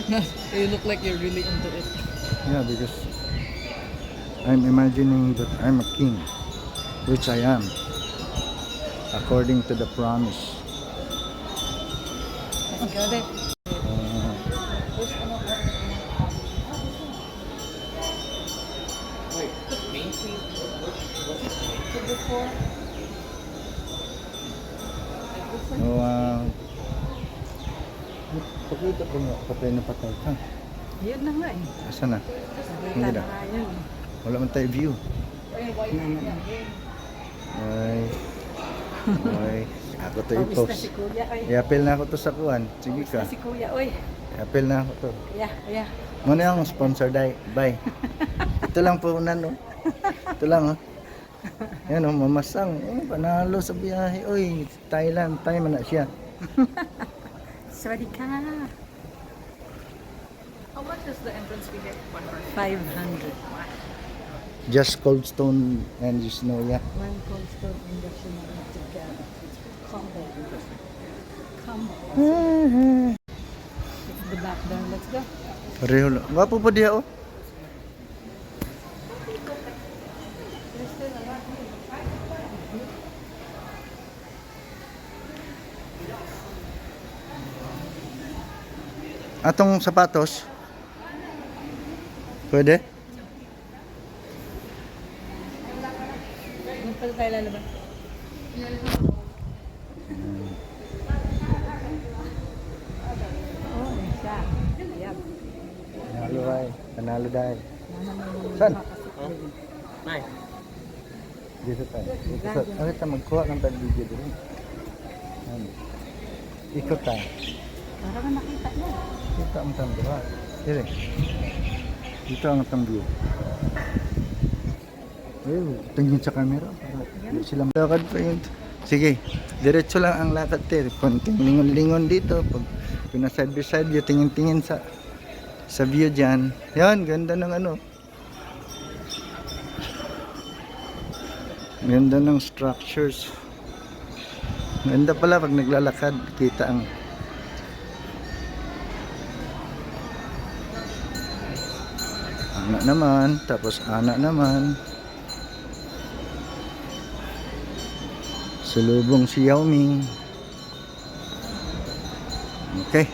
No, you look like you're really into it. Yeah, because I'm imagining that I'm a king, which I am, according to the promise. Let's go there. Uh, so, pakita ko nga, patay na patay ka. Yun na nga eh. Asa na? Nakita Hindi na na. nga yun. Wala man tayo view. Ay. Ay. Ako to Pawis na i-post. si Kuya, oy. I-appel na ako to sa kuwan. Sige Pawis ka. na si Kuya, oy. I-appel na ako to. Yeah. Muna yung sponsor dai. Bye. Ito lang po na no. Ito lang oh. Yan oh, mamasang. Panalo sa biyahe. Oy, Thailand. Tayo man na siya. Sorry ka. How much is the entrance fee here? 500. Just Cold Stone and just know yeah. One cold stone induction together. Combo. It's the back door. Let's go. Pareho lang. Wapo pa diya oh. Atong sapatos. Pwede? Doon pala tayo lalabas. Oh, may siya. Yep. Panalo dai. Panalo dai. Saan? Saan? Nice. Dito tayo. Dito sa, bakit tayo magkuha ng tag-video dito? Ano? Ikot tayo. Para ka nakita niya. Kita ang tanda. Dire. Dito ang atang view. Tingin sa camera. Hindi sila lakad pa yun. Sige, diretso lang ang lakad te. Konting lingon-lingon dito. Pag pinaside by side view, tingin-tingin sa view dyan. Yan, ganda ng ano. Ganda ng structures. Ganda pala pag naglalakad. Kita ang anak naman, tapos anak naman. Sulubong si Yao Ming. Okay.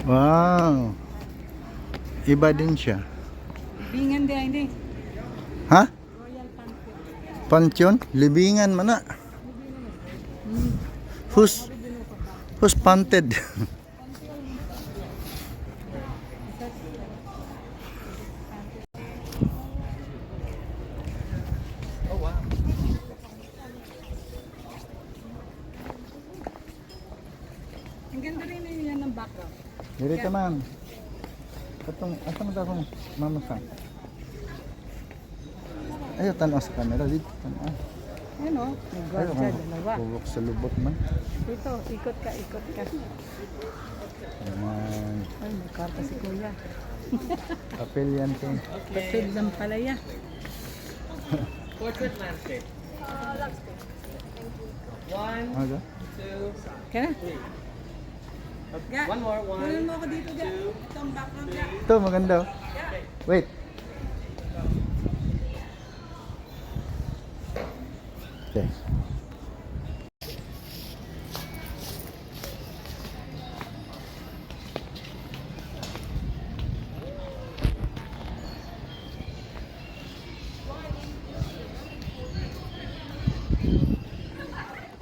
Wow. Iba din siya. Bingan din, hindi. Ha? Royal Pantheon. Pansyon? Libingan man na. Who's panted? Oh, wow. Ang ganda rin yan ng background. Dito man. Atong akong mamasa. Ayaw tanaw sa camera dito. Tanaw. Ano? May Ayaw gwardiya, ka dalawa. bubok sa lubot man. Dito, ikot ka. Ayan. Ay, may karta si Kuya. Apel yan to. Pasid ng palaya. Portrait landscape. One, Aga? two, Kaya na? three. Ga. One more. Kunin One, mo ako dito, Ga. Itong background, Ga. Ito maganda oh. Wait. Okay.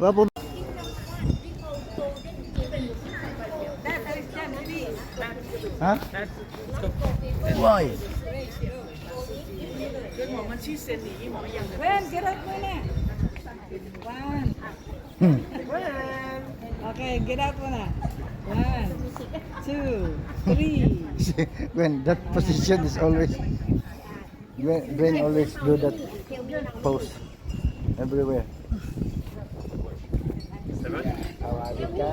Wapo. Ha? Let's go. Why? Good mom, she said ni mo yang. Wen, get up muna. One. Okay, get up muna. 1, 2, 3. When that position is always Gwen always do that pose everywhere. Awadika.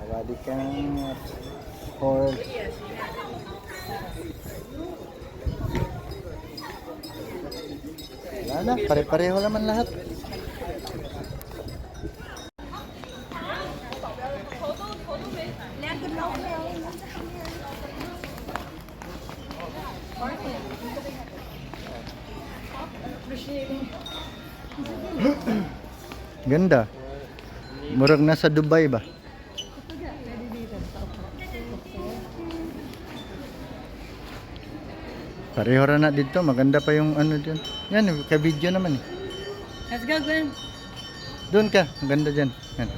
Awadika. Or wala na, pare-pareho naman lahat. Ganda. Murag nasa Dubai ba? Pareho ra na dito, maganda pa yung ano diyan. Yan, ka video naman eh. Let's go, Gwen. Doon ka, maganda diyan. Yan.